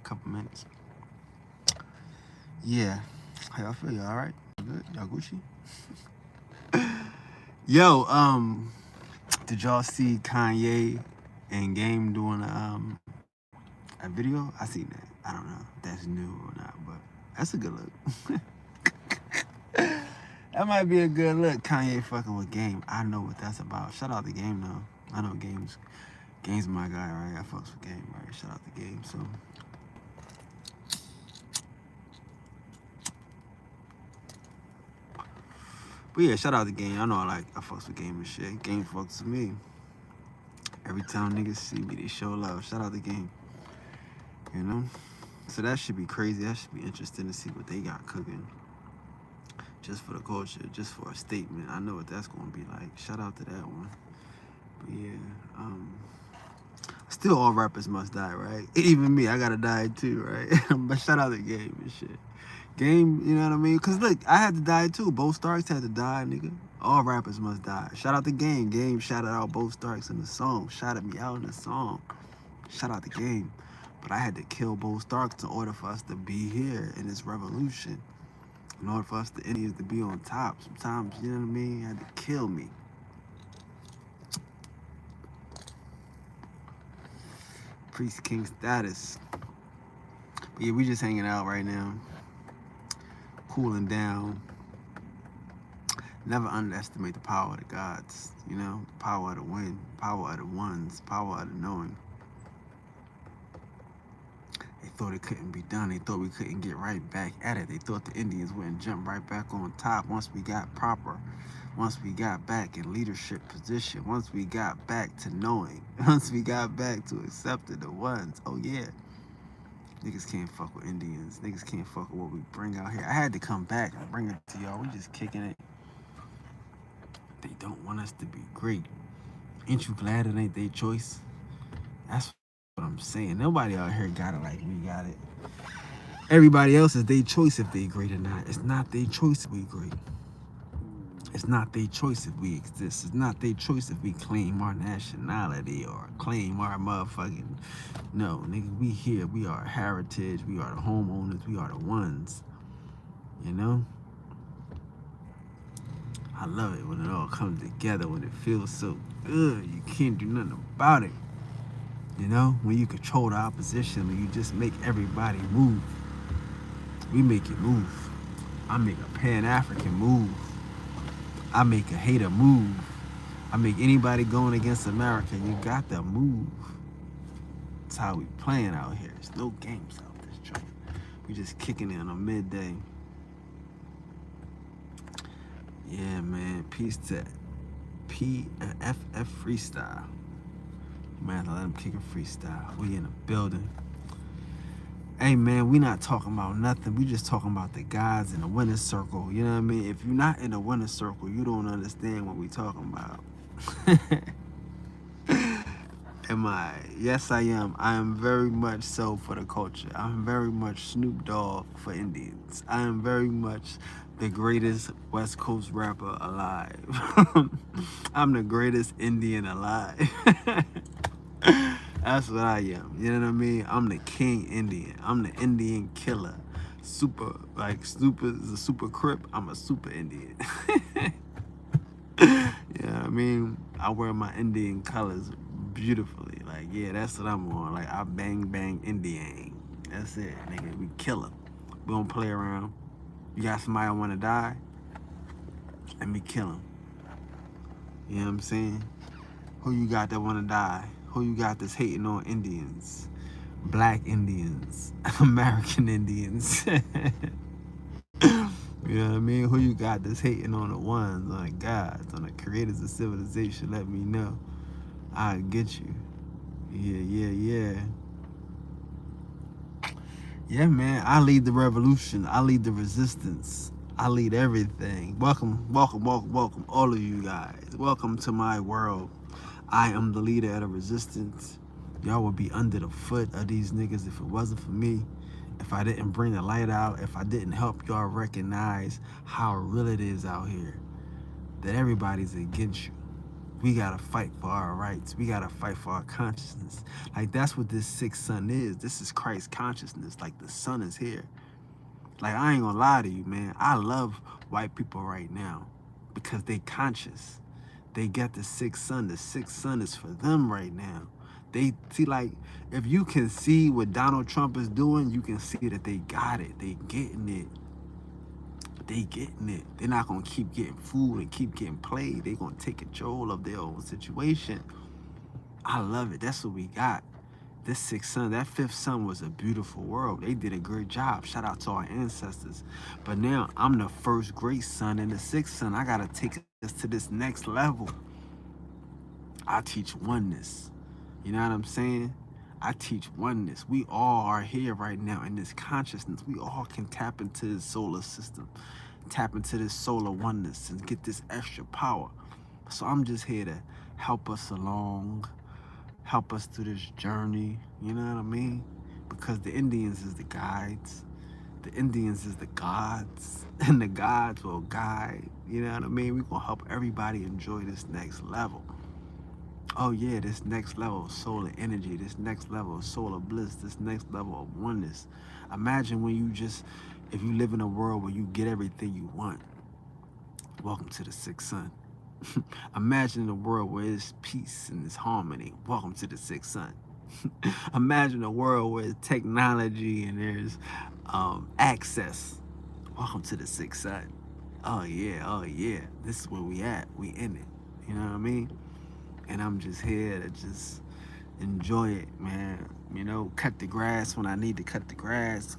couple minutes. Yeah. How y'all feel? Y'all all right? Good? Y'all Gucci? Yo, did y'all see Kanye and Game doing a video? I seen that. I don't know if that's new or not, but that's a good look. That might be a good look. Kanye fucking with Game. I know what that's about. Shout out to Game though. I know Game's my guy, right? I fucks with Game, right? Shout out to Game. So but yeah, shout out to Game. I know I fucks with Game and shit. Game fucks with me. Every time niggas see me, they show love. Shout out to Game. You know? So that should be crazy. That should be interesting to see what they got cooking. Just for the culture, just for a statement. I know what that's gonna be like. Shout out to that one. But yeah, still all rappers must die, right? Even me, I gotta die too, right? But shout out to Game and shit. Game, you know what I mean? Cause look, I had to die too. Both Starks had to die, nigga. All rappers must die. Shout out to Game. Game shouted out both Starks in the song. Shouted me out in the song. Shout out to Game. But I had to kill both Starks in order for us to be here in this revolution. In order for us, the Indians, to be on top. Sometimes, you know what I mean? You had to kill me. Priest King status. But yeah, we just hanging out right now. Cooling down. Never underestimate the power of the gods, you know? The power of the wind, power of the ones, power of the knowing. They thought it couldn't be done. They thought we couldn't get right back at it. They thought the Indians wouldn't jump right back on top once we got proper. Once we got back in leadership position. Once we got back to knowing. Once we got back to accepting the ones. Oh yeah. Niggas can't fuck with Indians. Niggas can't fuck with what we bring out here. I had to come back and bring it to y'all. We just kicking it. They don't want us to be great. Ain't you glad it ain't their choice? That's what I'm saying. Nobody out here got it like we got it. Everybody else is their choice if they great or not. It's not their choice if we great. It's not their choice if we exist. It's not their choice if we claim our nationality or claim our motherfucking... No, nigga, we here. We are heritage. We are the homeowners. We are the ones. You know? I love it when it all comes together, when it feels so good. You can't do nothing about it. You know? When you control the opposition, when you just make everybody move. We make it move. I make a Pan-African move. I make a hater move. I make anybody going against America, you got to move. That's how we playing out here. There's no games out this joint. We just kicking it on a midday. Yeah, man. Peace to PFF Freestyle. You might have to let him kick a freestyle. We in the building. Hey, man, we not talking about nothing. We just talking about the guys in the winner's circle. You know what I mean? If you're not in the winner's circle, you don't understand what we talking about. Am I? Yes, I am. I am very much so for the culture. I'm very much Snoop Dogg for Indians. I am very much the greatest West Coast rapper alive. I'm the greatest Indian alive. That's what I am. You know what I mean? I'm the king Indian. I'm the Indian killer. Super, like Snoop is a super Crip. I'm a super Indian. You know what I mean? I wear my Indian colors beautifully. Like, yeah, that's what I'm on. Like, I bang, bang, Indian. That's it, nigga. We kill them. We don't play around. You got somebody want to die? Let me kill him. You know what I'm saying? Who you got that want to die? Who you got that's hating on Indians? Black Indians. American Indians. You know what I mean? Who you got that's hating on the ones, on the gods, on the creators of civilization? Let me know. I'll get you. Yeah. Yeah, man. I lead the revolution. I lead the resistance. I lead everything. Welcome, all of you guys. Welcome to my world. I am the leader of the resistance. Y'all would be under the foot of these niggas if it wasn't for me. If I didn't bring the light out, if I didn't help y'all recognize how real it is out here, that everybody's against you. We gotta fight for our rights. We gotta fight for our consciousness. Like that's what this sixth sun is. This is Christ consciousness. Like the sun is here. Like I ain't gonna lie to you, man. I love white people right now because they conscious. They got the sixth sun. The sixth sun is for them right now. They see, like, if you can see what Donald Trump is doing, you can see that they got it. They getting it. They getting it. They're not gonna keep getting food and keep getting played. They gonna take control of their own situation. I love it. That's what we got. This sixth sun, that fifth sun was a beautiful world. They did a great job. Shout out to our ancestors. But now I'm the first great son and the sixth son. I gotta take us to this next level. I teach oneness. You know what I'm saying? I teach oneness. We all are here right now in this consciousness. We all can tap into this solar system, tap into this solar oneness and get this extra power. So I'm just here to help us along, help us through this journey. You know what I mean? Because the Indians is the guides. The Indians is the gods, and the gods will guide. You know what I mean? We're gonna help everybody enjoy this next level. Oh yeah, this next level of solar energy, this next level of solar bliss, this next level of oneness. Imagine when you just, if you live in a world where you get everything you want. Welcome to the sixth sun. Imagine a world where there's peace and there's harmony. Welcome to the sixth sun. Imagine a world where there's technology and there's access. Welcome to the sixth sun. Oh yeah. This is where we at. We in it. You know what I mean? And I'm just here to just enjoy it, man. You know, cut the grass when I need to cut the grass.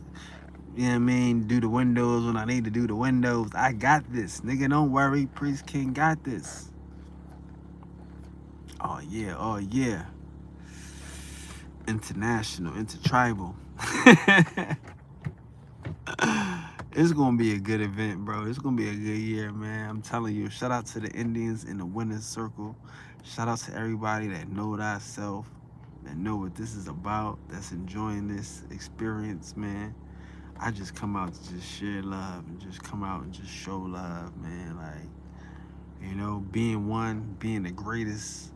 You know what I mean? Do the windows when I need to do the windows. I got this. Nigga, don't worry. Priest King got this. Oh yeah. International, intertribal. It's gonna be a good event, bro. It's gonna be a good year, man. I'm telling you. Shout out to the Indians in the winner's circle. Shout out to everybody that know thyself, that know what this is about, that's enjoying this experience, man. I just come out to just share love and just come out and just show love, man. Like, you know, being one, being the greatest,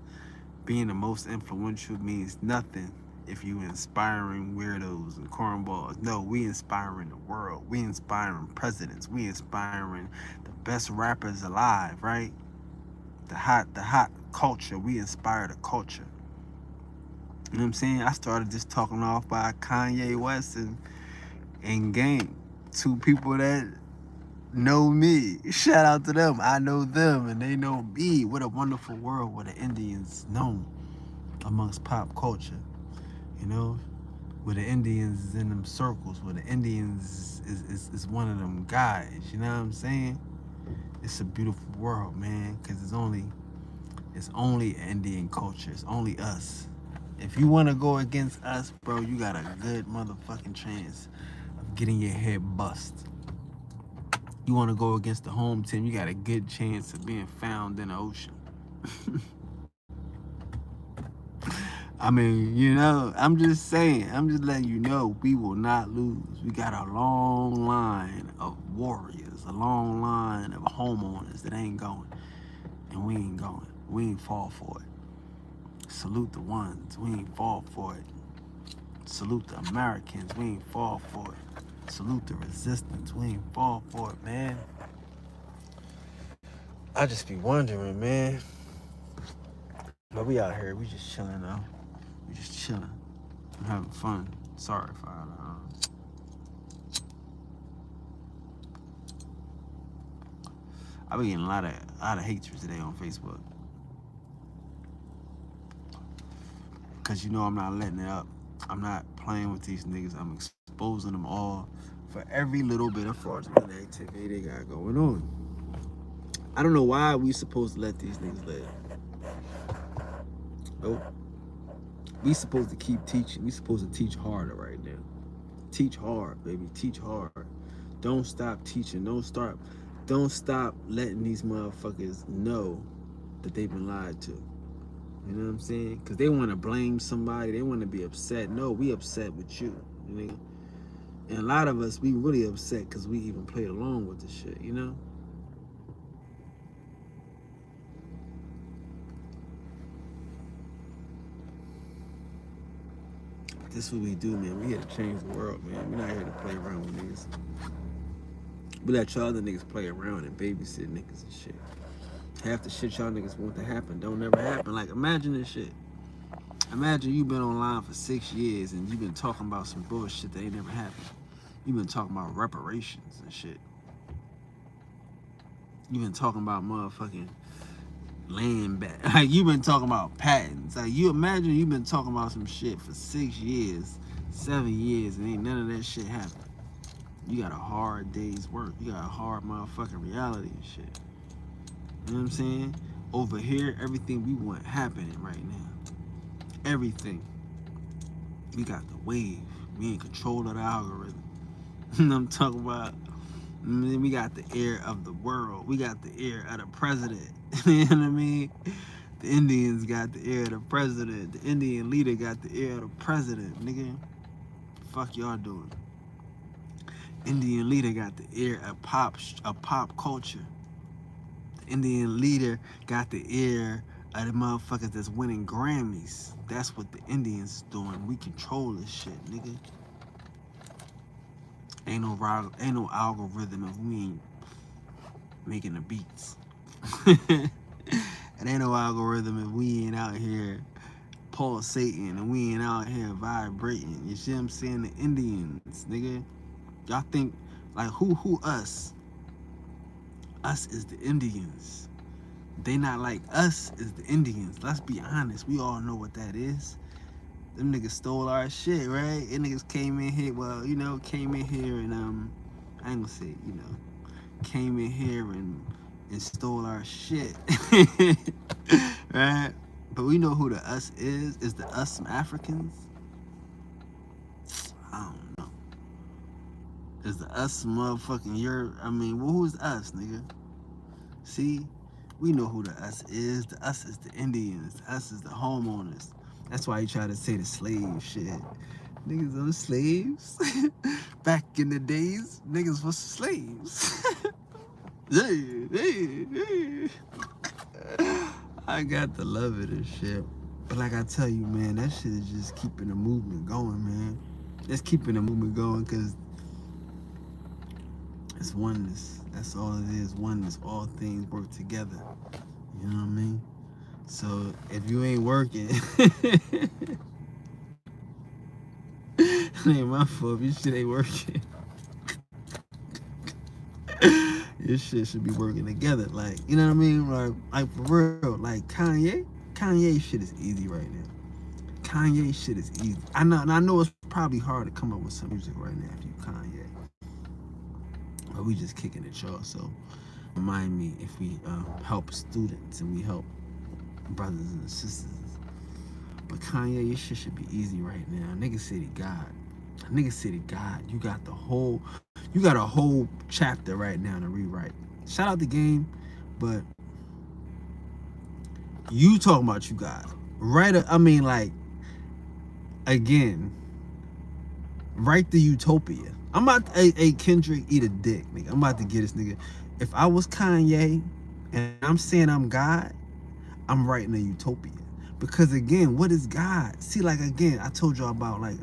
being the most influential means nothing if you inspiring weirdos and cornballs. No, we inspiring the world. We inspiring presidents. We inspiring the best rappers alive, right? The hot culture. We inspire the culture. You know what I'm saying? I started just talking off by Kanye West and Game. Two people that know me. Shout out to them. I know them and they know me. What a wonderful world where the Indians known amongst pop culture. You know, where the Indians is in them circles, where the Indians is one of them guys. You know what I'm saying? It's a beautiful world, man, because it's only Indian culture. It's only us. If you want to go against us, bro, you got a good motherfucking chance of getting your head bust. You want to go against the home team, you got a good chance of being found in the ocean. I mean, you know, I'm just saying, I'm just letting you know we will not lose. We got a long line of warriors, a long line of homeowners that ain't going. And we ain't going. We ain't fall for it. Salute the ones. We ain't fall for it. Salute the Americans. We ain't fall for it. Salute the resistance. We ain't fall for it, man. I just be wondering, man. But we out here. We just chilling, though. We just chilling. I'm having fun. Sorry if I be getting a lot of hatred today on Facebook. Cause you know I'm not letting it up. I'm not playing with these niggas. I'm exposing them all for every little bit of fraudulent activity they got going on. I don't know why we supposed to let these niggas live. Nope. We supposed to keep teaching. We supposed to teach harder right now. Teach hard, baby. Teach hard. Don't stop teaching. Don't stop letting these motherfuckers know that they've been lied to. You know what I'm saying? Because they want to blame somebody. They want to be upset. No, we upset with you. You know? And a lot of us, we really upset because we even played along with this shit, you know? This what we do, man. We here to change the world, man. We're not here to play around with niggas. We let y'all other niggas play around and babysit niggas and shit. Half the shit y'all niggas want to happen don't never happen. Like, imagine this shit. Imagine you been online for 6 years and you been talking about some bullshit that ain't never happened. You been talking about reparations and shit. You been talking about motherfucking land back. Like, you been talking about patents. Like, you imagine you been talking about some shit for 6 years, 7 years, and ain't none of that shit happened. You got a hard day's work. You got a hard motherfucking reality and shit. You know what I'm saying? Over here, everything we want happening right now. Everything. We got the wave. We in control of the algorithm. I'm talking about. We got the air of the world. We got the air of the president. You know what I mean? The Indians got the ear of the president. The Indian leader got the ear of the president, nigga. Fuck y'all doing? Indian leader got the ear of pop culture. The Indian leader got the ear of the motherfuckers that's winning Grammys. That's what the Indians is doing. We control this shit, nigga. Ain't no algorithm if we ain't making the beats. It ain't no algorithm if we ain't out here pulsating and we ain't out here vibrating. You see what I'm saying? The Indians, nigga. Y'all think like who us? Us is the Indians. They not like us is the Indians. Let's be honest. We all know what that is. Them niggas stole our shit, right? Them niggas came in here, came in here and I ain't gonna say, came in here and stole our shit. Right? But we know who the us is. Is the us some Africans? I don't know. Is the us motherfucking Europe? I mean, well, who's us, nigga? See? We know who the us is. The us is the Indians. The us is the homeowners. That's why you try to say the slave shit. Niggas are slaves. Back in the days, niggas was slaves. Hey. I got to love it and shit. But like I tell you, man, that shit is just keeping the movement going, man. It's keeping the movement going because it's oneness. That's all it is. Oneness. All things work together. You know what I mean? So if you ain't working, it ain't my fault if your shit ain't working. Your shit should be working together. Like, you know what I mean? Like for real. Like Kanye shit is easy right now. Kanye shit is easy. I know it's probably hard to come up with some music right now if you Kanye. But we just kicking it, y'all. So remind me if we help students and we help brothers and sisters. But Kanye, your shit should be easy right now. Nigga said he God. Nigga said he God. You got a whole chapter right now to rewrite. Shout out the game, but you talking about you God. Right? I mean, like, again, write the utopia. I'm about to, hey Kendrick, eat a dick, nigga. I'm about to get this nigga. If I was Kanye and I'm saying I'm God, I'm writing a utopia. Because again, what is God? See, like again, I told y'all about like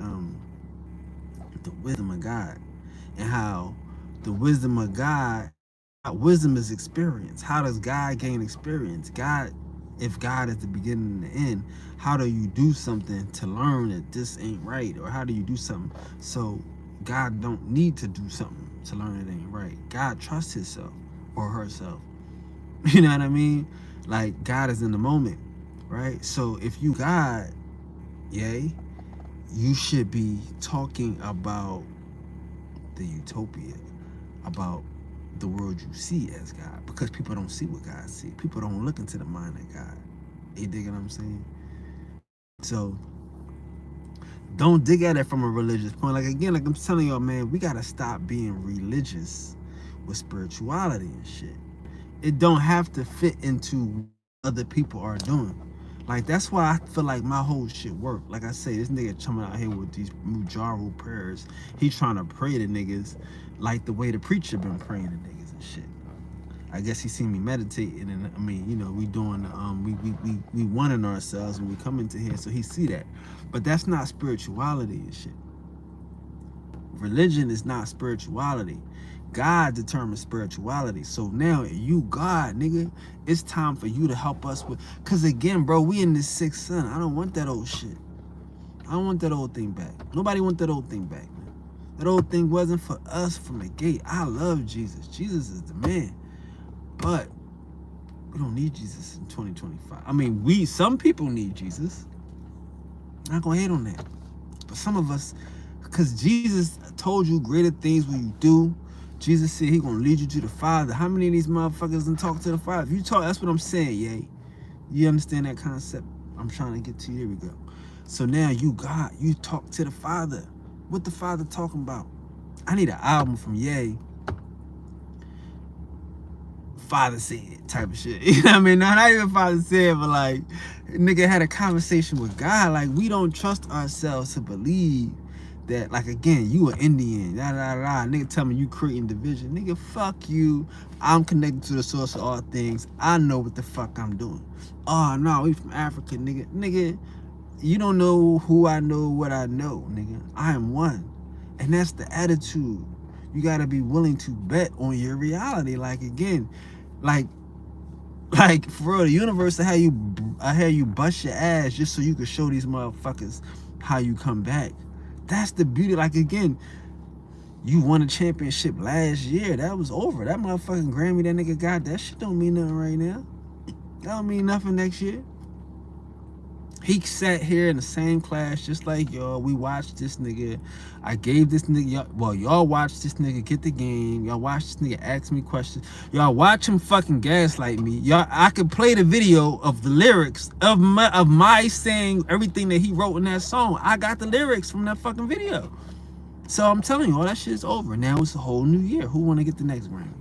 the wisdom of God and how the wisdom of God, wisdom is experience. How does God gain experience? If God is the beginning and the end, how do you do something to learn that this ain't right? Or how do you do something so God don't need to do something to learn it ain't right? God trusts himself or herself. You know what I mean? Like God is in the moment, right? So if you God, yay, you should be talking about the utopia, about the world you see as God, because people don't see what God see. People don't look into the mind of God. You dig what I'm saying? So don't dig at it from a religious point. Like again, like I'm telling y'all, man, we gotta stop being religious with spirituality and shit. It don't have to fit into what other people are doing. Like that's why I feel like my whole shit work. Like I say, this nigga coming out here with these Mujaru prayers. He trying to pray to niggas like the way the preacher been praying to niggas and shit. I guess he seen me meditating, and I mean, you know, we doing we wanting ourselves when we come into here, so he see that. But that's not spirituality and shit. Religion is not spirituality. God determines spirituality. So now you God, nigga, it's time for you to help us with. Cause again, bro, we in this sixth sun. I don't want that old shit. I don't want that old thing back. Nobody want that old thing back, man. That old thing wasn't for us from the gate. I love Jesus. Jesus is the man. But we don't need Jesus in 2025. I mean, some people need Jesus. I'm not gonna hate on that. But some of us, because Jesus told you greater things when you do. Jesus said he gonna lead you to the Father. How many of these motherfuckers done talk to the Father? If you talk, that's what I'm saying, yay. You understand that concept? I'm trying to get to you. Here we go. So now you God, you talk to the Father. What the Father talking about? I need an album from Ye. Father said type of shit. You know what I mean? Not even Father said, but like nigga had a conversation with God. Like we don't trust ourselves to believe that, like, again, you an Indian, nigga tell me you creating division. Nigga, fuck you. I'm connected to the source of all things. I know what the fuck I'm doing. Oh no, we from Africa, nigga. Nigga, you don't know who I know, what I know, nigga. I am one. And that's the attitude. You gotta be willing to bet on your reality. Like again, like for real, the universe will have you bust your ass just so you can show these motherfuckers how you come back. That's the beauty. Like again, you won a championship last year. That was over. That motherfucking Grammy that nigga got, that shit don't mean nothing right now. That don't mean nothing next year. He sat here in the same class just like y'all. We watched this nigga. I gave this nigga, y'all watched this nigga get the game. Y'all watched this nigga ask me questions. Y'all watch him fucking gaslight me. Y'all, I could play the video of the lyrics of my saying everything that he wrote in that song. I got the lyrics from that fucking video. So I'm telling you, all that shit is over. Now it's a whole new year. Who want to get the next Grammy?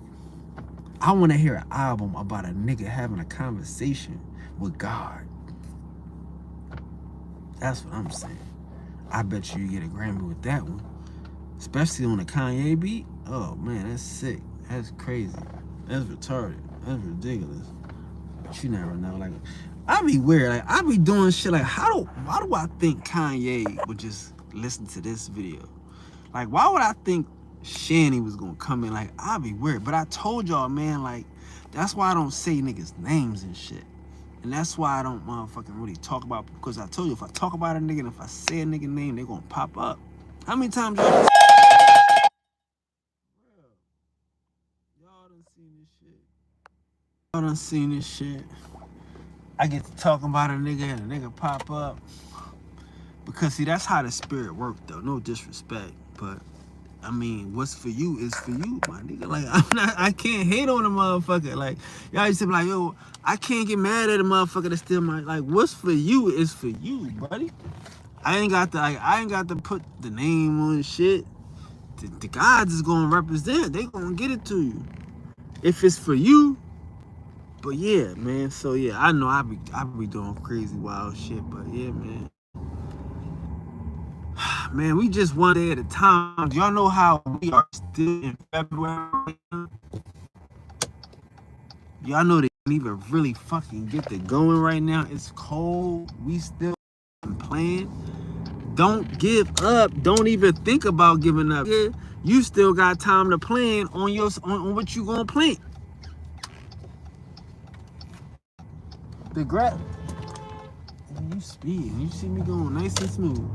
I want to hear an album about a nigga having a conversation with God. That's what I'm saying. I bet you get a Grammy with that one. Especially on the Kanye beat. Oh man, that's sick. That's crazy. That's retarded. That's ridiculous. But you never know. Like, I be weird. Like, I be doing shit like, why do I think Kanye would just listen to this video? Like, why would I think Shanny was gonna come in? Like, I be weird. But I told y'all, man, like, that's why I don't say niggas' names and shit. And that's why I don't motherfucking really talk about, because I told you, if I talk about a nigga and if I say a nigga name, they gonna pop up. How many times y'all done seen this shit? Y'all done seen this shit. I get to talking about a nigga and a nigga pop up. Because see, that's how the spirit worked though. No disrespect, but I mean, what's for you is for you, my nigga. Like, I can't hate on a motherfucker. Like, y'all used to be like, yo, I can't get mad at a motherfucker that still my, like, what's for you is for you, buddy. I ain't got to put the name on shit. The gods is gonna represent. They gonna get it to you if it's for you. But yeah, man. So yeah, I know I be doing crazy wild shit. But yeah, man. Man, we just one day at a time. Y'all know how we are still in February. Y'all know they can't even really fucking get it going right now. It's cold. We still playing. Don't give up. Don't even think about giving up. You still got time to plan on what you gonna plant. The grass. You speed. You see me going nice and smooth.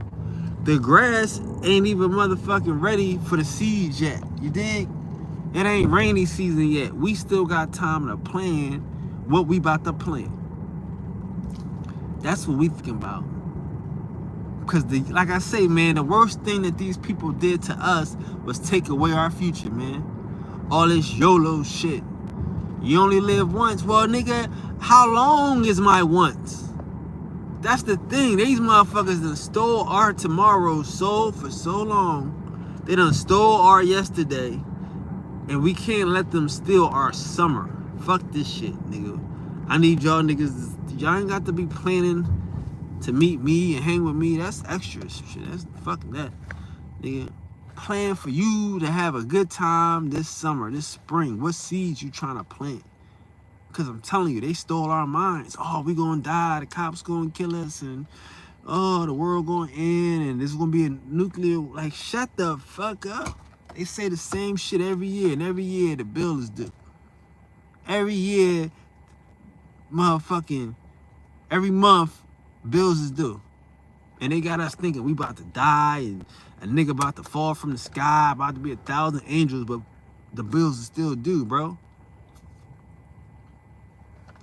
The grass ain't even motherfucking ready for the seeds yet. You dig? It ain't rainy season yet. We still got time to plan what we about to plant. That's what we thinking about. Because like I say, man, the worst thing that these people did to us was take away our future, man. All this YOLO shit. You only live once. Well, nigga, how long is my once? That's the thing. These motherfuckers done stole our tomorrow's soul for so long. They done stole our yesterday. And we can't let them steal our summer. Fuck this shit, nigga. I need y'all niggas. Y'all ain't got to be planning to meet me and hang with me. That's extra shit. That's fuck that, nigga. Plan for you to have a good time this summer, this spring. What seeds you trying to plant? Because I'm telling you, they stole our minds. Oh, we gonna die, the cops gonna kill us, and oh, the world gonna end, and this is gonna be a nuclear. Like, shut the fuck up. They say the same shit every year, and every year the bill is due. Every year, motherfucking, every month, bills is due. And they got us thinking we about to die, and a nigga about to fall from the sky, about to be 1,000 angels, but the bills are still due, bro.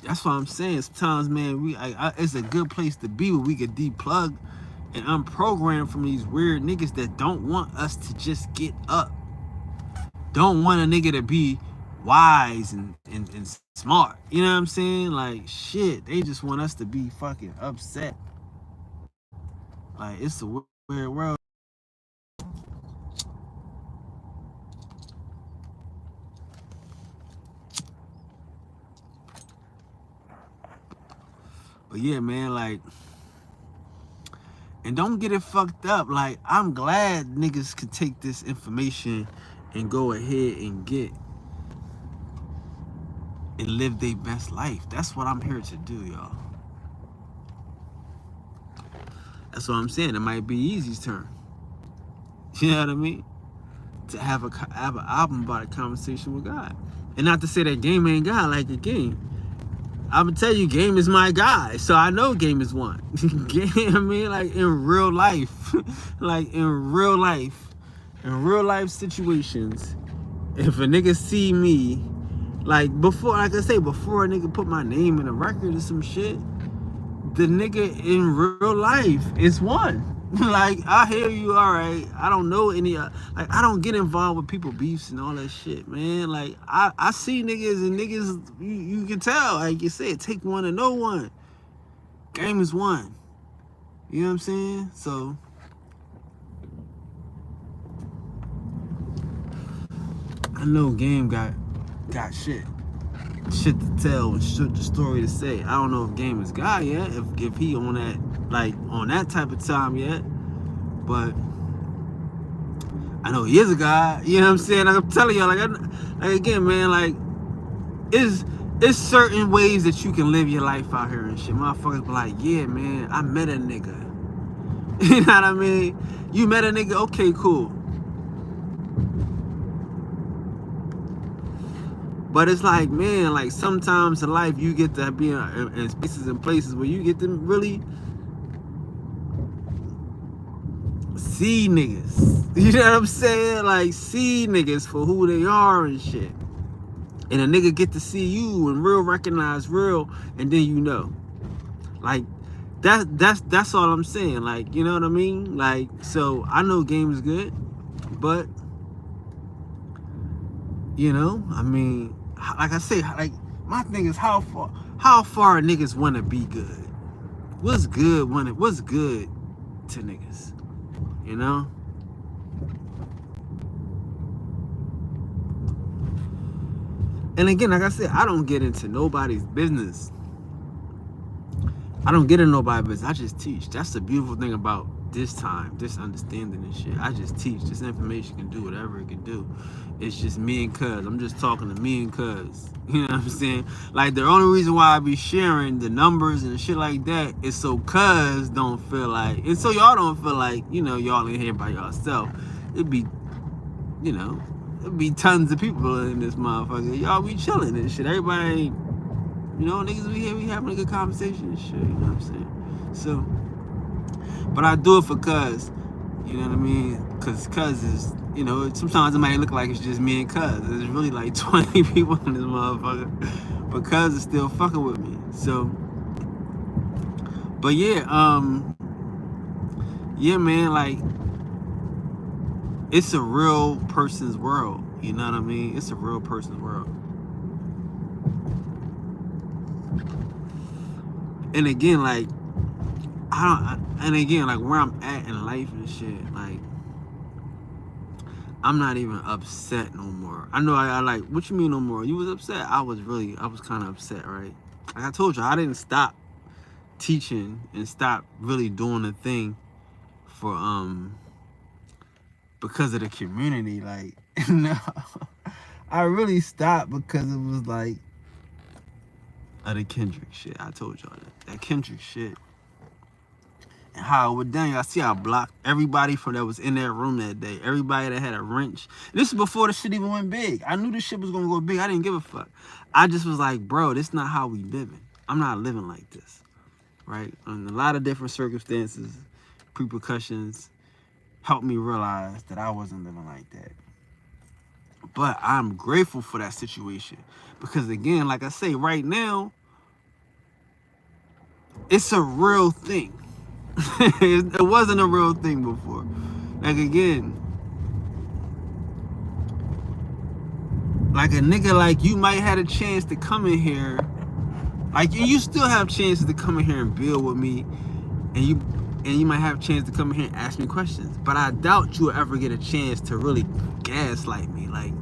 That's what I'm saying. Sometimes, man, it's a good place to be where we can deplug and unprogram from these weird niggas that don't want us to just get up. Don't want a nigga to be wise and smart. You know what I'm saying? Like, shit, they just want us to be fucking upset. Like, it's a weird world. But yeah, man, like, and don't get it fucked up. Like, I'm glad niggas can take this information and go ahead and get and live their best life. That's what I'm here to do, y'all. That's what I'm saying. It might be Easy's turn. You know what I mean? To have an album about a conversation with God. And not to say that Game ain't God, like a Game. I'm gonna tell you, Game is my guy, so I know Game is one. Game, I mean, like in real life, like in real life situations, if a nigga see me, like before, like I say, before a nigga put my name in a record or some shit, the nigga in real life is one. Like, I hear you, all right. I don't know any, like, I don't get involved with people beefs and all that shit, man. Like, I see niggas and niggas, you can tell, like you said, take one to know one. Game is one. You know what I'm saying? So, I know Game got shit to tell and shit the story to say. I don't know if Game is God yet, if he on that, like, on that type of time yet, but I know he is a guy. You know what I'm saying? Like I'm telling y'all, like again, man, like it's certain ways that you can live your life out here and shit. Motherfuckers be like, yeah, man, I met a nigga. You know what I mean? You met a nigga, okay, cool. But it's like, man, like sometimes in life you get to be in spaces and places where you get to really see niggas. You know what I'm saying? Like, see niggas for who they are and shit. And a nigga get to see you and real recognize real, and then you know. Like, that's all I'm saying. Like, you know what I mean? Like, so I know Game is good, but you know, I mean, like I say, like my thing is how far niggas want to be good. What's good to niggas? You know? And again, like I said, I don't get into nobody's business. I don't get into nobody's business. I just teach. That's the beautiful thing about this time, this understanding and shit. I just teach. This information can do whatever it can do. It's just me and cuz. I'm just talking to me and cuz. You know what I'm saying? Like, the only reason why I be sharing the numbers and shit like that is so cuz don't feel like, and so y'all don't feel like, you know, y'all in here by yourself. It'd be, you know, it'd be tons of people in this motherfucker. Y'all be chilling and shit. Everybody ain't, you know, niggas be here, we having a good conversation and shit. You know what I'm saying? So, but I do it for cuz. You know what I mean? Cause is, you know, sometimes it might look like it's just me and cuz. There's really like 20 people in this motherfucker. But cuz is still fucking with me. So, but yeah, yeah, man, like, it's a real person's world. You know what I mean? It's a real person's world. And again, like, like where I'm at in life and shit, like, I'm not even upset no more. I know I like, what you mean no more? You was upset? I was kind of upset, right? Like I told you, I didn't stop teaching and stop really doing the thing for, because of the community. Like, no, I really stopped because it was like, of the Kendrick shit. I told y'all that Kendrick shit. And how it went down, y'all see I blocked everybody from that was in that room that day. Everybody that had a wrench. This is before the shit even went big. I knew this shit was gonna go big. I didn't give a fuck. I just was like, bro, this not how we living. I'm not living like this. Right? And a lot of different circumstances, repercussions helped me realize that I wasn't living like that. But I'm grateful for that situation. Because again, like I say, right now, it's a real thing. It wasn't a real thing before. Like again, like a nigga like you might have a chance to come in here, like you still have chances to come in here and build with me, and you might have a chance to come in here and ask me questions. But I doubt you'll ever get a chance to really gaslight me, like,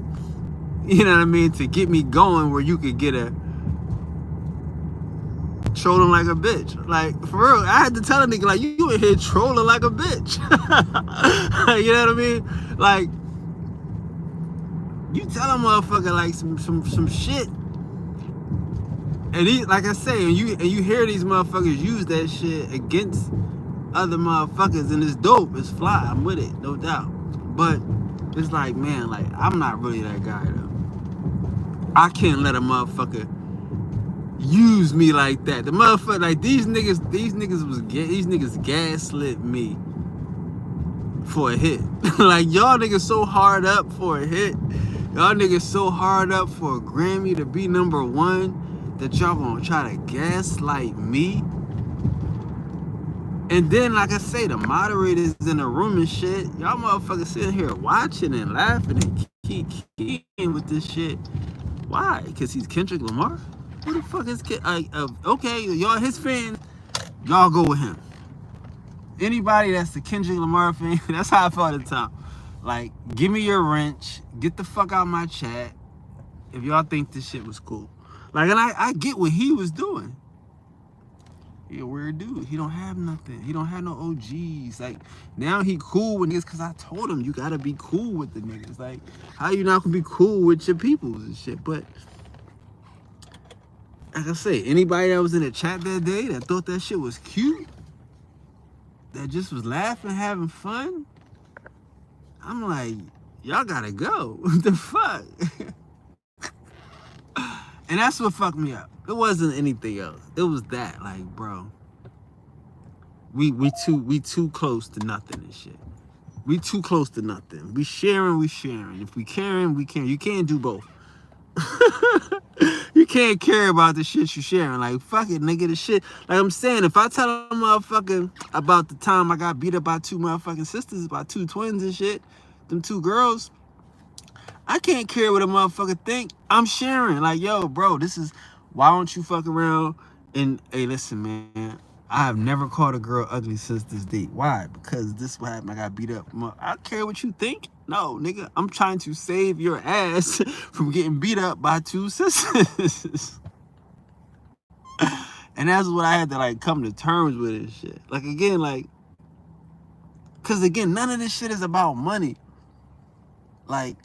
you know what I mean, to get me going where you could get a trolling like a bitch. Like, for real, I had to tell a nigga, like, you in here trolling like a bitch. You know what I mean? Like, you tell a motherfucker like some shit, and he, like I say, and you hear these motherfuckers use that shit against other motherfuckers, and it's dope, it's fly, I'm with it, no doubt. But it's like, man, like, I'm not really that guy though. I can't let a motherfucker use me like that. The motherfucker, like these niggas gaslit me for a hit. Like, y'all niggas so hard up for a hit. Y'all niggas so hard up for a Grammy to be #1 that y'all gonna try to gaslight me. And then, like I say, the moderators in the room and shit, y'all motherfuckers sitting here watching and laughing and keep with this shit. Why? Because he's Kendrick Lamar? Who the fuck is okay, y'all his fans, y'all go with him. Anybody that's the Kendrick Lamar fan, that's how I felt at the time. Like, give me your wrench, get the fuck out of my chat if y'all think this shit was cool. Like, and I get what he was doing. He a weird dude. He don't have nothing. He don't have no OGs. Like, now he cool with niggas because I told him you gotta be cool with the niggas. Like, how you not gonna be cool with your peoples and shit? But like I say, anybody that was in the chat that day that thought that shit was cute, that just was laughing, having fun, I'm like, y'all gotta go. What the fuck? And that's what fucked me up. It wasn't anything else. It was that, like, bro, we too close to nothing and shit. We too close to nothing. We sharing. If we caring, we caring. You can't do both. You can't care about the shit you sharing. Like, fuck it, nigga, the shit. Like I'm saying, if I tell a motherfucker about the time I got beat up by 2 motherfucking sisters, by 2 twins and shit, them 2 girls, I can't care what a motherfucker think. I'm sharing. Like, yo, bro, this is, why don't you fuck around and, hey, listen, man, I have never called a girl ugly since this date. Why? Because this is what happened. I got beat up. I don't care what you think. No, nigga, I'm trying to save your ass from getting beat up by 2 sisters. And that's what I had to, like, come to terms with and shit. Like, again, like, because, again, none of this shit is about money. Like,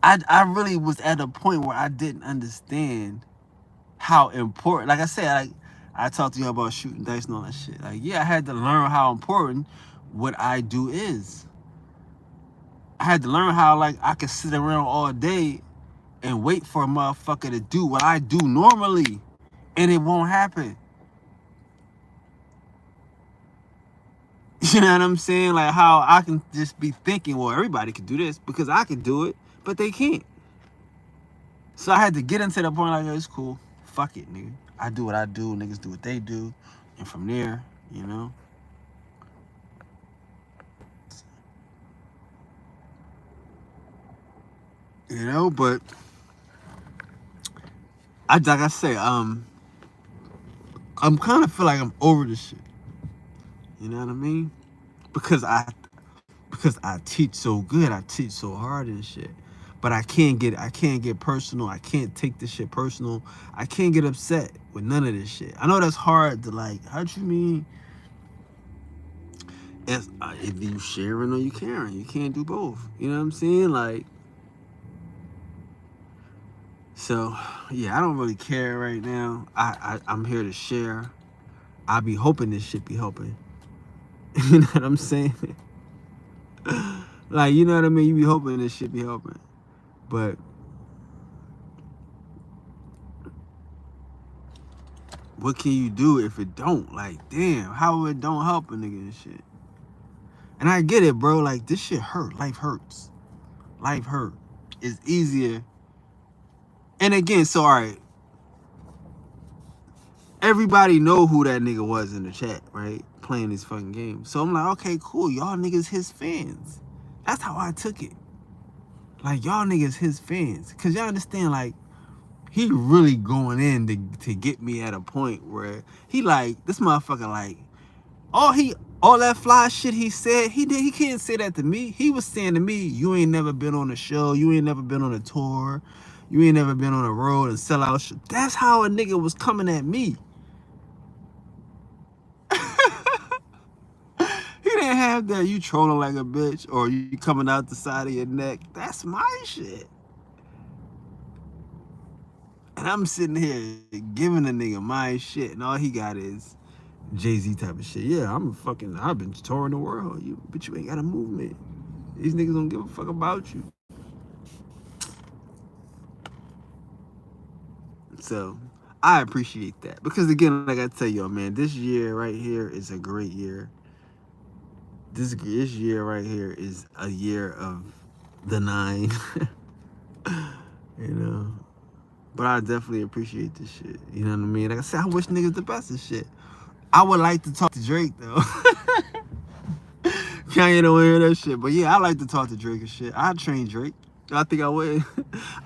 I really was at a point where I didn't understand how important, like I said, I talked to you about shooting dice and all that shit. Like, yeah, I had to learn how important what I do is. I had to learn how, like, I could sit around all day and wait for a motherfucker to do what I do normally, and it won't happen. You know what I'm saying? Like, how I can just be thinking, well, everybody can do this because I can do it, but they can't. So I had to get into the point, like, yo, it's cool. Fuck it, nigga. I do what I do. Niggas do what they do. And from there, you know. You know, but like I say, I'm kind of feel like I'm over this shit. You know what I mean? Because I teach so good. I teach so hard and shit. But I can't get personal. I can't take this shit personal. I can't get upset with none of this shit. I know that's hard to, like, how'd you mean? If you sharing or you caring, you can't do both. You know what I'm saying? Like, So yeah, I don't really care right now. I'm here to share. I be hoping this shit be helping. You know what I'm saying? Like, you know what I mean? You be hoping this shit be helping. But what can you do if it don't? Like, damn, how it don't help a nigga and shit? And I get it, bro. Like, this shit hurt. Life hurts. Life hurt. It's easier. And again, so all right, everybody know who that nigga was in the chat, right? Playing this fucking game. So I'm like, okay, cool. Y'all niggas his fans. That's how I took it. Like, y'all niggas his fans. Cause y'all understand, like, he really going in to get me at a point where he like, this motherfucker like, all that fly shit he said, he can't say that to me. He was saying to me, you ain't never been on a show, you ain't never been on a tour, you ain't never been on a road and sell out. That's how a nigga was coming at me. He didn't have that you trolling like a bitch or you coming out the side of your neck. That's my shit. And I'm sitting here giving a nigga my shit, and all he got is Jay-Z type of shit. Yeah, I've been touring the world. But you ain't got a movement. These niggas don't give a fuck about you. So I appreciate that. Because again, like I tell y'all, man, this year right here is a great year. This year right here is a year of the 9. You know. But I definitely appreciate this shit. You know what I mean? Like I said, I wish niggas the best of shit. I would like to talk to Drake though. Kanye don't hear that shit. But yeah, I like to talk to Drake and shit. I'd train Drake. I think I would.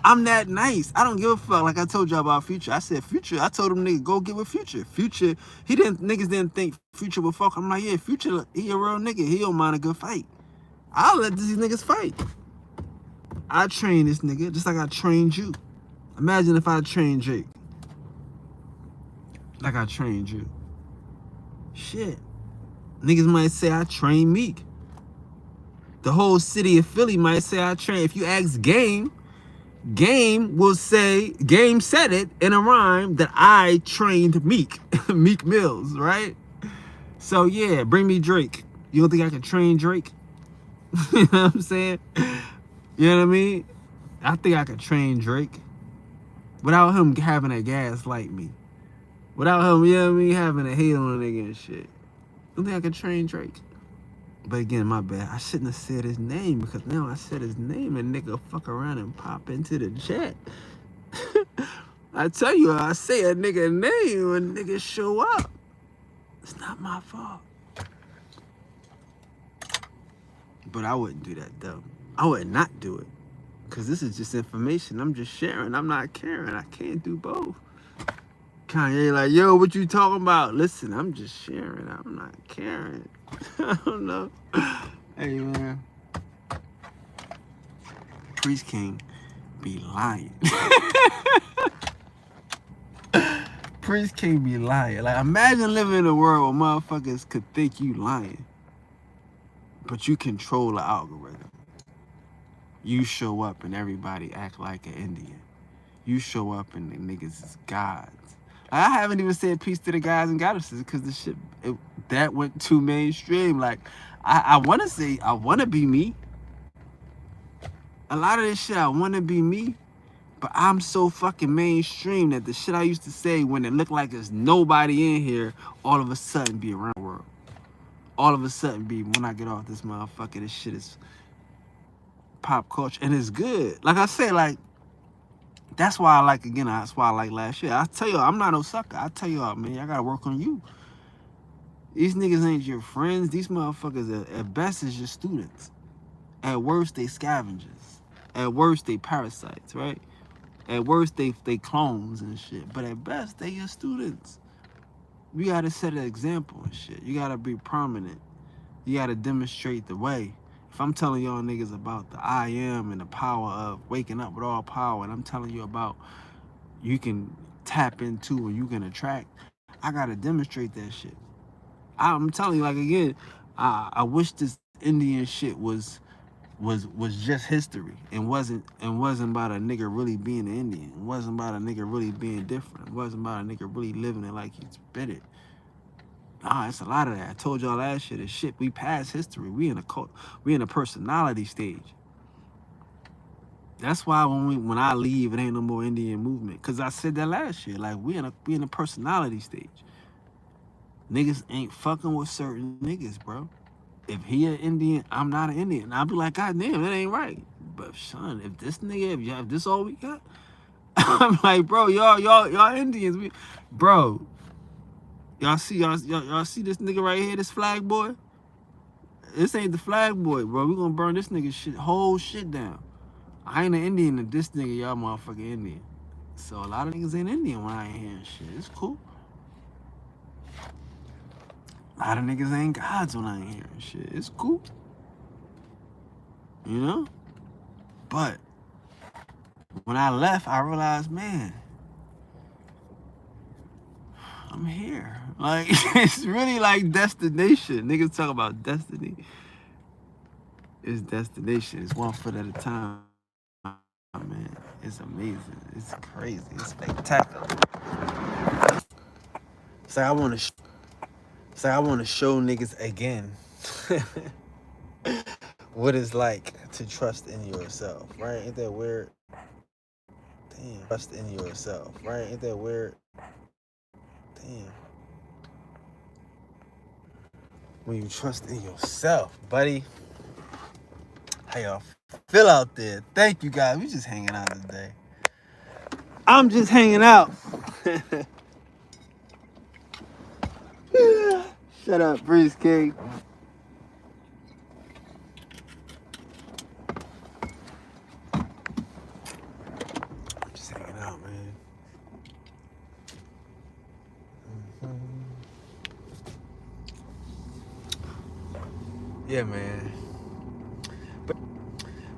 I'm that nice. I don't give a fuck. Like I told y'all about Future. I said Future. I told him nigga go get with Future. Future. Niggas didn't think Future would fuck. I'm like, yeah, Future. He a real nigga. He don't mind a good fight. I'll let these niggas fight. I train this nigga just like I trained you. Imagine if I trained Drake like I trained you. Shit. Niggas might say I trained Meek. The whole city of Philly might say I trained. If you ask Game will say, Game said it in a rhyme that I trained Meek. Meek Mills, right? So yeah, bring me Drake. You don't think I can train Drake? You know what I'm saying? You know what I mean? I think I could train Drake without him having a gaslight me. Without him, you know what I mean, having a hate on a nigga and shit. I think I could train Drake. But again, my bad. I shouldn't have said his name because now I said his name and nigga fuck around and pop into the chat. I tell you, I say a nigga name when niggas show up. It's not my fault. But I wouldn't do that though. I would not do it. Because this is just information. I'm just sharing. I'm not caring. I can't do both. Kanye like, yo, what you talking about? Listen, I'm just sharing. I'm not caring. I don't know. Hey, man. Priest King be lying. Priest King be lying. Like, imagine living in a world where motherfuckers could think you lying. But you control the algorithm. You show up and everybody act like an Indian. You show up and the niggas is gods. I haven't even said peace to the guys and goddesses because the shit that went too mainstream. Like I want to say I want to be me. A lot of this shit I want to be me, but I'm so fucking mainstream that the shit I used to say when it looked like there's nobody in here, all of a sudden be around the world. All of a sudden be when I get off this motherfucker, this shit is pop culture and it's good. Like I said, like. That's why I like, again, that's why I like last year. I tell y'all, I'm not no sucker. I tell y'all, man, I gotta work on you. These niggas ain't your friends. These motherfuckers, at best, is your students. At worst, they scavengers. At worst, they parasites, right? At worst, they clones and shit. But at best, they your students. You gotta set an example and shit. You gotta be prominent. You gotta demonstrate the way. If I'm telling y'all niggas about the I am and the power of waking up with all power, and I'm telling you about you can tap into and you can attract, I gotta demonstrate that shit. I'm telling you, like again, I wish this Indian shit was was just history and wasn't about a nigga really being an Indian. It wasn't about a nigga really being different. It wasn't about a nigga really living it like he spit it. Nah, it's a lot of that. I told y'all last year. This shit, we past history. We in a personality stage. That's why when I leave, it ain't no more Indian movement. Cause I said that last year. Like we in a personality stage. Niggas ain't fucking with certain niggas, bro. If he an Indian, I'm not an Indian. I'll be like, God damn, that ain't right. But son, if this nigga, if this all we got, I'm like, bro, y'all Indians, bro. Y'all see this nigga right here, this flag boy. This ain't the flag boy, bro. We gonna burn this nigga whole shit down. I ain't an Indian, and this nigga, y'all motherfucking Indian. So a lot of niggas ain't Indian when I ain't hearing shit. It's cool. A lot of niggas ain't gods when I ain't hearing shit. It's cool. You know? But when I left, I realized, man, I'm here. Like, it's really like destination. Niggas talk about destiny. It's destination. It's one foot at a time, man. It's amazing. It's crazy. It's spectacular. It's like I want to show niggas again what it's like to trust in yourself, right? Ain't that weird? Damn. Trust in yourself, right? Ain't that weird? Damn. When you trust in yourself, buddy. How y'all feel out there? Thank you guys. We just hanging out today. I'm just hanging out. Shut up, ThePriestking. I'm just hanging out, man. Yeah, man.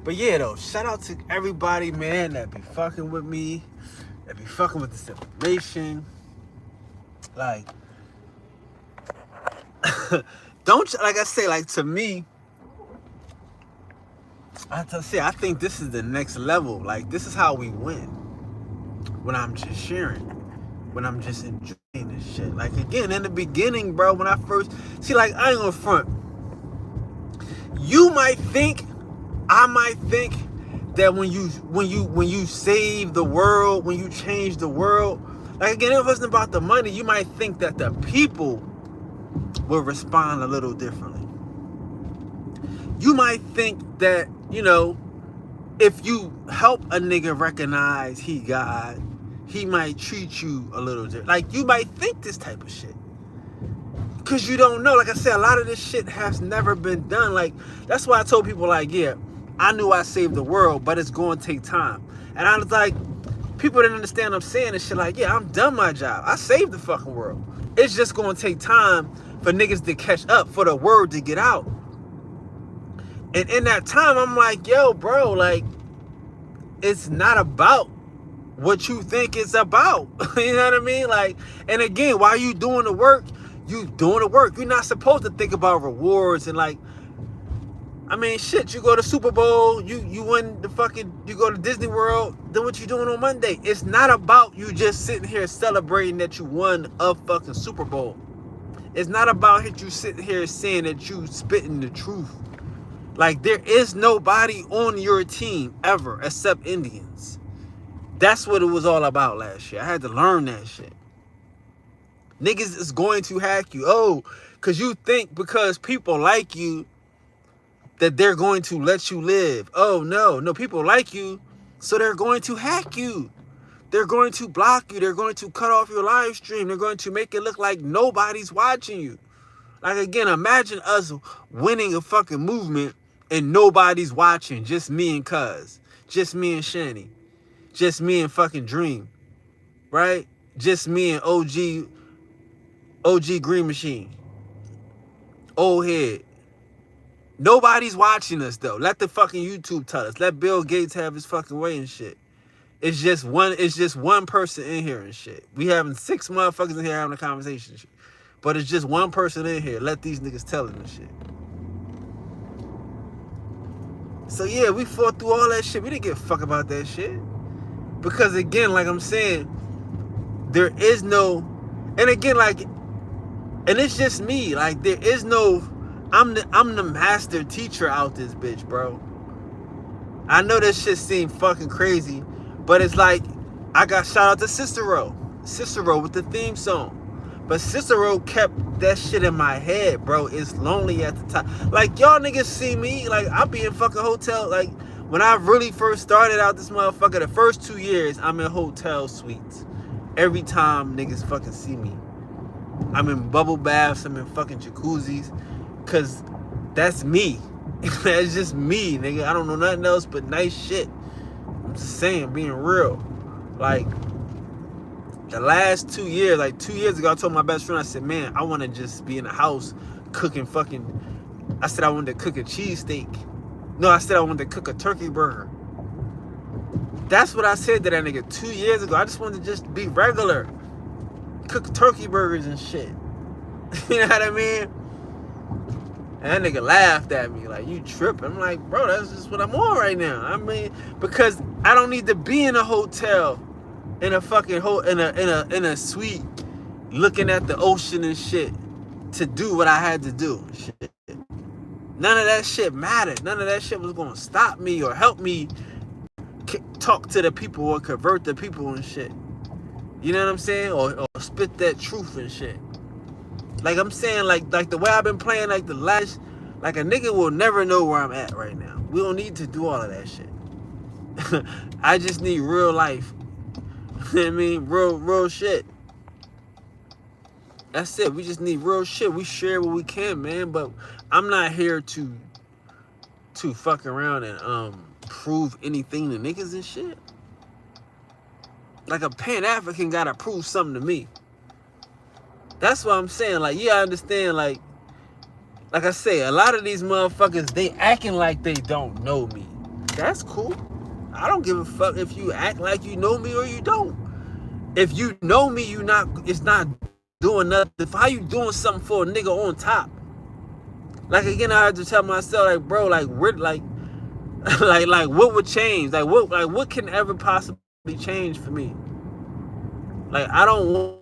But yeah, though, shout out to everybody, man, that be fucking with me, that be fucking with this information. Like, don't, like I say, like, to me, I think this is the next level. Like, this is how we win. When I'm just sharing, when I'm just enjoying this shit. Like, again, in the beginning, bro, when I first, see, like, I ain't gonna front. I might think that when you save the world, when you change the world, like, again, it wasn't about the money. You might think that the people will respond a little differently. You might think that, you know, if you help a nigga recognize he God, he might treat you a little different. Like, you might think this type of shit. Because you don't know. Like I said, a lot of this shit has never been done. Like, that's why I told people, like, yeah, I knew I saved the world, but it's going to take time. And I was like, people didn't understand what I'm saying and shit. Like, yeah, I'm done my job. I saved the fucking world. It's just going to take time for niggas to catch up, for the word to get out. And in that time, I'm like, yo, bro, like, it's not about what you think it's about. You know what I mean? Like, and again, while you doing the work, you doing the work. You're not supposed to think about rewards and, like, I mean, shit, you go to Super Bowl, you win the fucking, you go to Disney World, then what you doing on Monday? It's not about you just sitting here celebrating that you won a fucking Super Bowl. It's not about you sitting here saying that you spitting the truth. Like, there is nobody on your team ever except Indians. That's what it was all about last year. I had to learn that shit. Niggas is going to hack you. Oh, because you think because people like you that they're going to let you live. Oh, no, people like you, so they're going to hack you. They're going to block you. They're going to cut off your live stream. They're going to make it look like nobody's watching you. Like, again, imagine us winning a fucking movement and nobody's watching. Just me and Cuz. Just me and Shani. Just me and fucking Dream. Right? Just me and OG Green Machine. Old Head. Nobody's watching us, though. Let the fucking YouTube tell us. Let Bill Gates have his fucking way and shit. It's just one person in here and shit. We having 6 motherfuckers in here having a conversation and shit. But it's just one person in here. Let these niggas tell them and shit. So yeah, we fought through all that shit. We didn't give a fuck about that shit. Because again, like I'm saying, there is no, and again, like, and it's just me. Like, there is no, I'm the master teacher out this bitch, bro. I know this shit seems fucking crazy, but it's like, I got shout out to Cicero with the theme song. But Cicero kept that shit in my head, bro. It's lonely at the time. Like, y'all niggas see me, like, I be in fucking hotel. Like, when I really first started out this motherfucker, the first 2 years, I'm in hotel suites. Every time niggas fucking see me. I'm in bubble baths, I'm in fucking jacuzzis. Cause that's me. That's just me, nigga. I don't know nothing else but nice shit. I'm just saying, being real. Like, the last 2 years, like 2 years ago, I told my best friend, I said, man, I want to just be in the house cooking fucking, I said I wanted to cook a cheesesteak. No, I said I wanted to cook a turkey burger. That's what I said to that nigga 2 years ago. I just wanted to just be regular. Cook turkey burgers and shit. You know what I mean? And that nigga laughed at me like, you tripping. I'm like, bro, that's just what I'm on right now. I mean, because I don't need to be in a hotel, in a fucking in a suite, looking at the ocean and shit, to do what I had to do. Shit. None of that shit mattered. None of that shit was gonna stop me or help me talk to the people or convert the people and shit. You know what I'm saying? Or spit that truth and shit. Like I'm saying, like the way I've been playing, like the last, like a nigga will never know where I'm at right now. We don't need to do all of that shit. I just need real life. You know what I mean? Real shit. That's it. We just need real shit. We share what we can, man. But I'm not here to fuck around and prove anything to niggas and shit. Like a Pan-African gotta prove something to me. That's what I'm saying. Like, yeah, I understand. Like I say, a lot of these motherfuckers, they acting like they don't know me. That's cool. I don't give a fuck if you act like you know me or you don't. If you know me, it's not doing nothing. If how you doing something for a nigga on top? Like, again, I had to tell myself, like, bro, like, we're like, like, what would change? Like, what can ever possibly change for me? Like, I don't want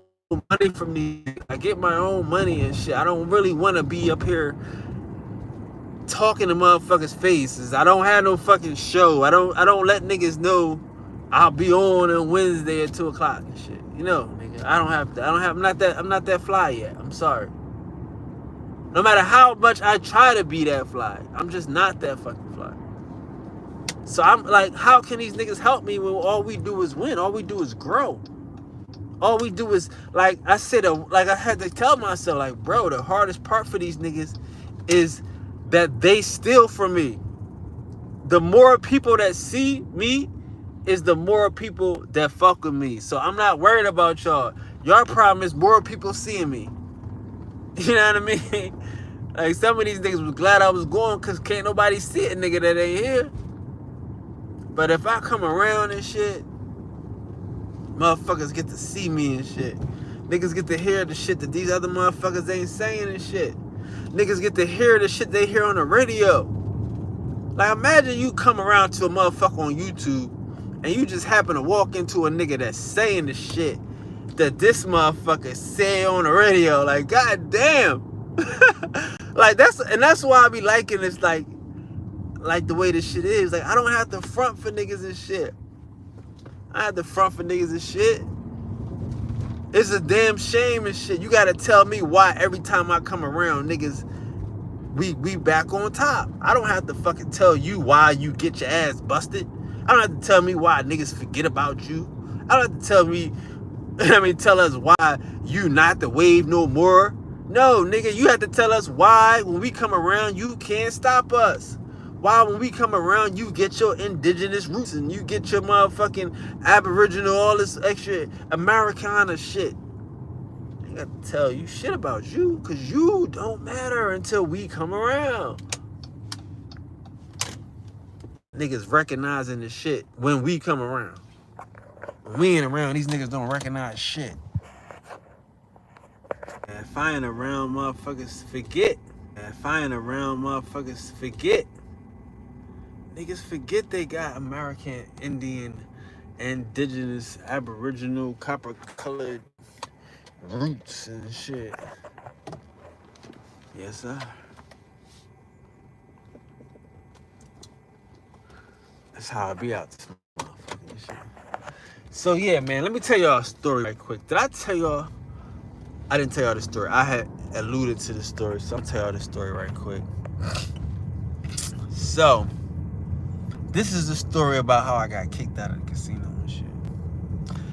money from these. I get my own money and shit. I don't really want to be up here talking to motherfuckers' faces. I don't have no fucking show. I don't let niggas know I'll be on Wednesday at 2:00 and shit. You know, nigga. I'm not that fly yet. I'm sorry. No matter how much I try to be that fly, I'm just not that fucking fly. So I'm like, how can these niggas help me when all we do is win? All we do is grow. All we do is, like I said, like I had to tell myself, like, bro, the hardest part for these niggas is that they steal from me. The more people that see me is the more people that fuck with me. So I'm not worried about y'all. Your problem is more people seeing me. You know what I mean? Like, some of these niggas was glad I was going because can't nobody see a nigga that ain't here. But if I come around and shit, motherfuckers get to see me and shit. Niggas get to hear the shit that these other motherfuckers ain't saying and shit. Niggas get to hear the shit they hear on the radio. Like, imagine you come around to a motherfucker on YouTube and you just happen to walk into a nigga that's saying the shit that this motherfucker say on the radio. Like, goddamn. Like, that's why I be liking this, like the way this shit is. Like, I don't have to front for niggas and shit. I have to front for niggas and shit. It's a damn shame and shit. You gotta tell me why every time I come around, niggas, we back on top. I don't have to fucking tell you why you get your ass busted. I don't have to tell me why niggas forget about you. I don't have to tell us why you not the wave no more. No, nigga, you have to tell us why when we come around, you can't stop us. Why when we come around, you get your indigenous roots and you get your motherfucking Aboriginal, all this extra Americana shit. I got to tell you shit about you because you don't matter until we come around. Niggas recognizing the shit when we come around. When we ain't around, these niggas don't recognize shit. And if I ain't around, motherfuckers forget. Niggas forget they got American, Indian, indigenous, aboriginal, copper-colored roots and shit. Yes, sir. That's how I be out this motherfucking shit. So yeah, man, let me tell y'all a story right quick. Did I tell y'all? I didn't tell y'all the story. I had alluded to the story, so I'll tell y'all the story right quick. So, this is the story about how I got kicked out of the casino and shit.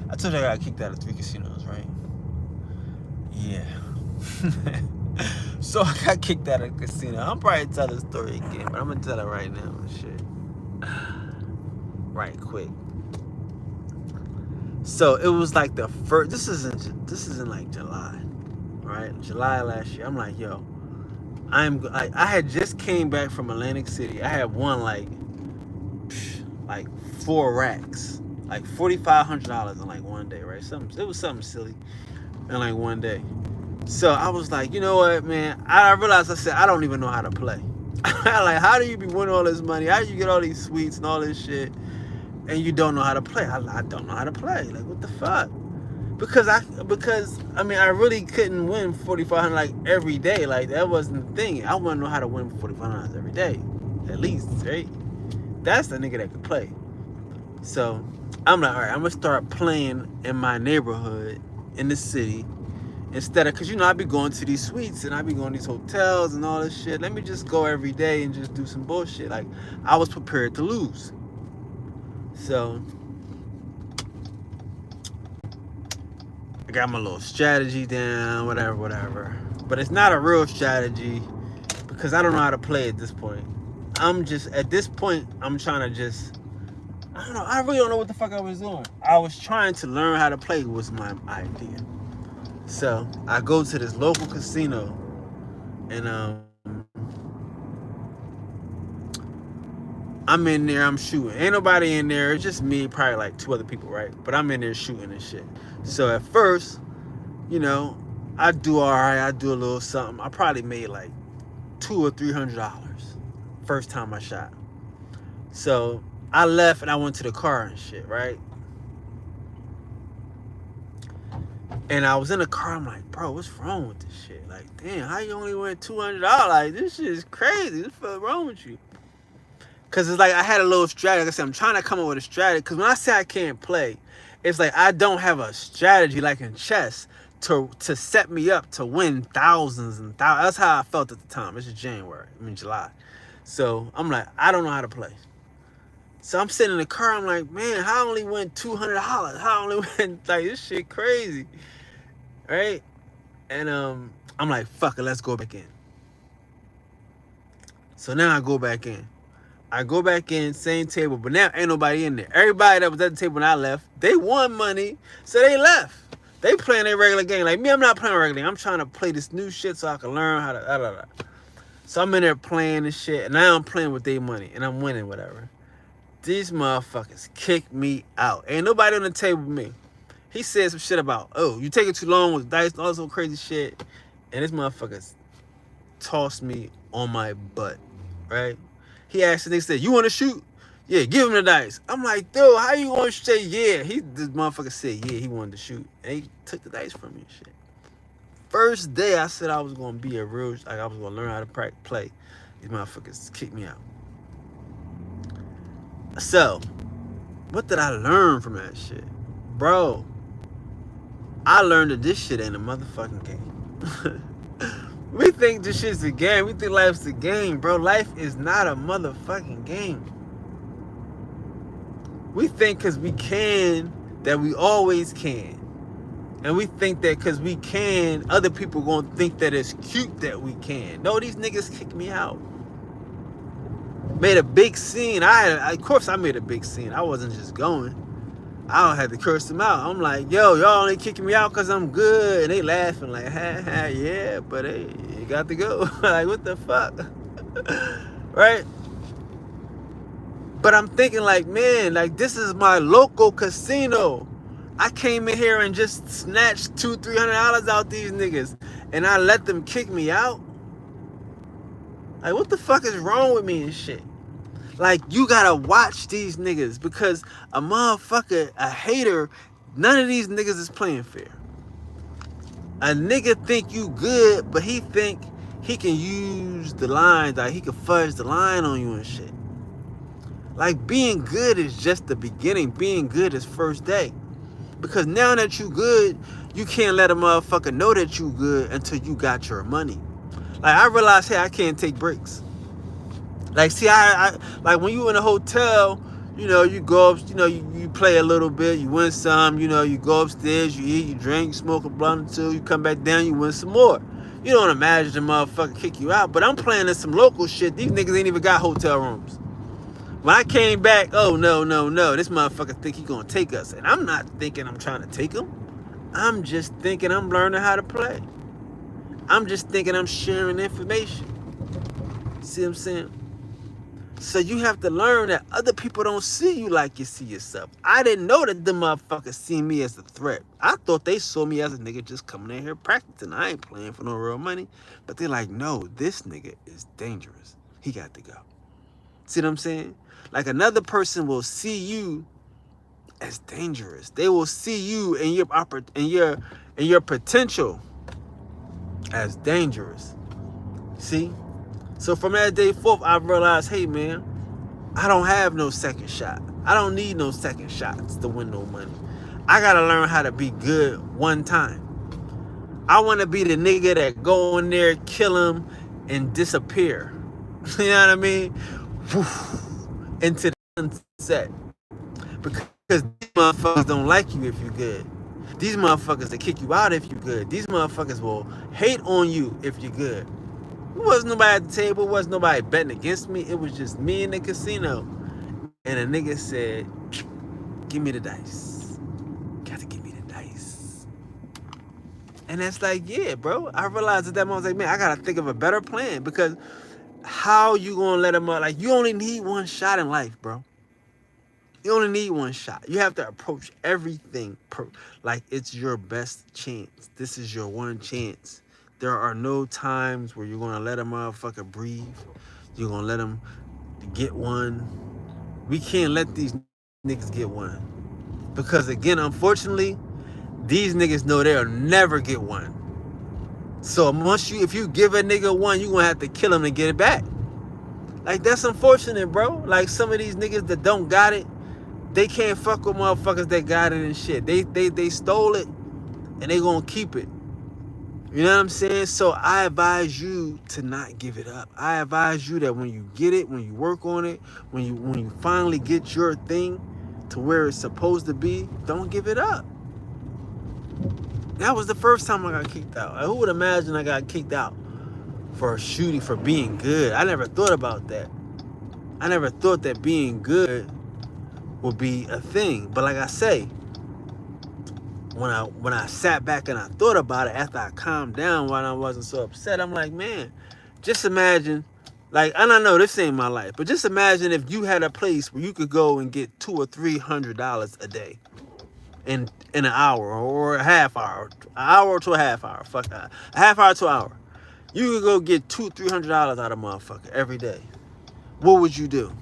I told you I got kicked out of 3 casinos, right? Yeah. So I got kicked out of the casino. I'm probably tell the story again, but I'm gonna tell it right now and shit. Right quick. So it was like the first. This is in like July, right? July last year. I'm like, yo, I had just came back from Atlantic City. I had won like 4 racks, like $4,500 in like one day, right? It was something silly in like one day. So I was like, you know what, man? I realized, I said, I don't even know how to play. Like, how do you be winning all this money? How do you get all these suites and all this shit, and you don't know how to play? I don't know how to play. Like, what the fuck? Because I mean, I really couldn't win $4,500 like every day. Like, that wasn't the thing. I want to know how to win $4,500 every day, at least, right? That's the nigga that could play. So I'm like, all right, I'm gonna start playing in my neighborhood, in the city, instead of, cause you know I be going to these suites and I be going to these hotels and all this shit. Let me just go every day and just do some bullshit. Like, I was prepared to lose. So I got my little strategy down, whatever. But it's not a real strategy because I don't know how to play at this point. At this point, I'm trying to just, I don't know. I really don't know what the fuck I was doing. I was trying to learn how to play was my idea. So I go to this local casino, and I'm in there. I'm shooting. Ain't nobody in there. It's just me, probably like 2 other people, right? But I'm in there shooting and shit. So at first, you know, I do all right. I do a little something. I probably made like $200 or $300 first time I shot. So I left and I went to the car and shit, right? And I was in the car. I'm like, bro, what's wrong with this shit? Like, damn, how you only win $200? Like, this shit is crazy. What's the fuck wrong with you? Because it's like I had a little strategy. Like I said, I'm trying to come up with a strategy. Because when I say I can't play, it's like I don't have a strategy like in chess to set me up to win thousands and thousands. That's how I felt at the time. It's July. So I'm like, I don't know how to play. So I'm sitting in the car. I'm like, man, how I only win $200? How I only win, like, this shit crazy, right? And I'm like, fuck it, let's go back in. So now I go back in. Same table, but now ain't nobody in there. Everybody that was at the table when I left, they won money, so they left. They playing their regular game. Like me, I'm not playing regular game. I'm trying to play this new shit so I can learn how to. So I'm in there playing and shit, and now I'm playing with their money, and I'm winning whatever. These motherfuckers kicked me out. Ain't nobody on the table with me. He said some shit about, oh, you taking too long with dice and all this old crazy shit. And this motherfucker tossed me on my butt, right? He asked the nigga, said, you want to shoot? Yeah, give him the dice. I'm like, dude, how you going to say yeah? This motherfucker said, yeah, he wanted to shoot. And he took the dice from me and shit. First day I said I was going to be a real, like I was going to learn how to play. These motherfuckers kicked me out. So, what did I learn from that shit? Bro, I learned that this shit ain't a motherfucking game. We think this shit's a game. We think life's a game, bro. Life is not a motherfucking game. We think because we can that we always can. And we think that because we can, other people gonna think that it's cute that we can. No, these niggas kicked me out. Made a big scene. Of course I made a big scene. I wasn't just going. I had to curse them out. I'm like, yo, y'all only kicking me out because I'm good. And they laughing like, ha, ha, yeah, but hey, you got to go. Like, what the fuck? Right? But I'm thinking like, man, like, this is my local casino. I came in here and just snatched $200-$300 out these niggas. And I let them kick me out? Like, what the fuck is wrong with me and shit? Like, you gotta watch these niggas, because a motherfucker, a hater, none of these niggas is playing fair. A nigga think you good, but he think he can use the lines, like he can fudge the line on you and shit. Like, being good is just the beginning. Being good is first day. Because now that you good, you can't let a motherfucker know that you good until you got your money. Like, I realized, hey, I can't take breaks. Like, see, I like, when you in a hotel, you know, you go up, you know, you play a little bit, you win some, you know, you go upstairs, you eat, you drink, you smoke a blunt or two, you come back down, you win some more. You don't imagine the motherfucker kick you out. But I'm playing in some local shit. These niggas ain't even got hotel rooms. When I came back, oh, no, this motherfucker think he gonna take us. And I'm not thinking I'm trying to take him. I'm just thinking I'm learning how to play. I'm just thinking I'm sharing information. See what I'm saying? So you have to learn that other people don't see you like you see yourself. I didn't know that them motherfuckers see me as a threat. I thought they saw me as a nigga just coming in here practicing. I ain't playing for no real money. But they're like, no, this nigga is dangerous. He got to go. See what I'm saying? Like, another person will see you as dangerous. They will see you and your potential as dangerous. See? So from that day forth, I realized, hey man, I don't have no second shot. I don't need no second shots to win no money. I gotta learn how to be good one time. I want to be the nigga that go in there, kill him, and disappear. You know what I mean? Woof, into the sunset. Because these motherfuckers don't like you if you're good. These motherfuckers that kick you out if you're good. These motherfuckers will hate on you if you're good. There wasn't nobody at the table. Wasn't nobody betting against me. It was just me in the casino. And a nigga said, give me the dice. Gotta give me the dice. And that's like, yeah, bro. I realized at that moment, I was like, man, I gotta think of a better plan. Because how you gonna let them out? Like, you only need one shot in life, bro. You only need one shot. You have to approach everything like it's your best chance. This is your one chance. There are no times where you're going to let a motherfucker breathe. You're going to let them get one. We can't let these niggas get one. Because, again, unfortunately, these niggas know they'll never get one. So if you give a nigga one, you're going to have to kill him to get it back. Like, that's unfortunate, bro. Like, some of these niggas that don't got it, they can't fuck with motherfuckers that got it and shit. They stole it and they gonna keep it. You know what I'm saying? So I advise you to not give it up. I advise you that when you get it, when you work on it, when you finally get your thing to where it's supposed to be, don't give it up. That was the first time I got kicked out. Who would imagine I got kicked out for shooting, for being good? I never thought about that. I never thought that being good would be a thing. But like I say, when I sat back and I thought about it after I calmed down, when I wasn't so upset, I'm like, man, just imagine, like, and I know this ain't my life, but just imagine if you had a place where you could go and get $200 or $300 a day in an hour or a half hour, an hour to a half hour, fuck that, a half hour to an hour. You could go get $200-300 out of a motherfucker every day. What would you do?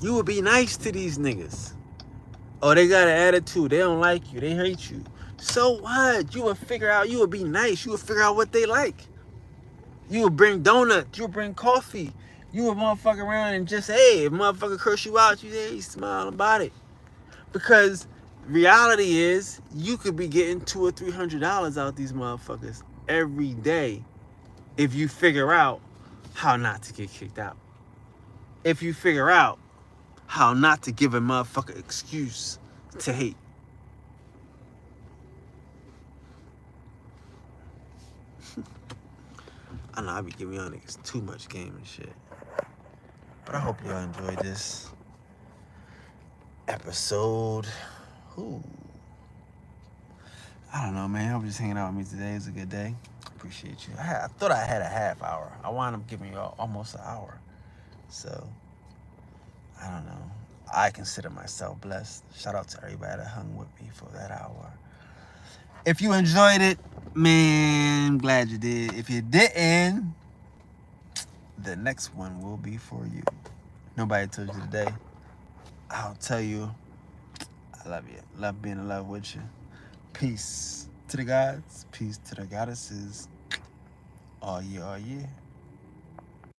You would be nice to these niggas. Oh, they got an attitude. They don't like you. They hate you. So what? You would figure out. You would be nice. You would figure out what they like. You would bring donuts. You would bring coffee. You would motherfucker around and just, hey, if motherfucker curse you out, you hey, smile about it. Because reality is, you could be getting $200 or $300 out these motherfuckers every day if you figure out how not to get kicked out. If you figure out how not to give a motherfucker excuse to hate. I know I be giving y'all niggas too much game and shit. But I hope y'all enjoyed this episode. Ooh. I don't know, man. I was just hanging out with me today. It was a good day. Appreciate you. I thought I had a half hour. I wound up giving y'all almost an hour. So, I don't know. I consider myself blessed. Shout out to everybody that hung with me for that hour. If you enjoyed it, man, I'm glad you did. If you didn't, the next one will be for you. Nobody told you today. I'll tell you, I love you. Love being in love with you. Peace to the gods. Peace to the goddesses. All year, all year.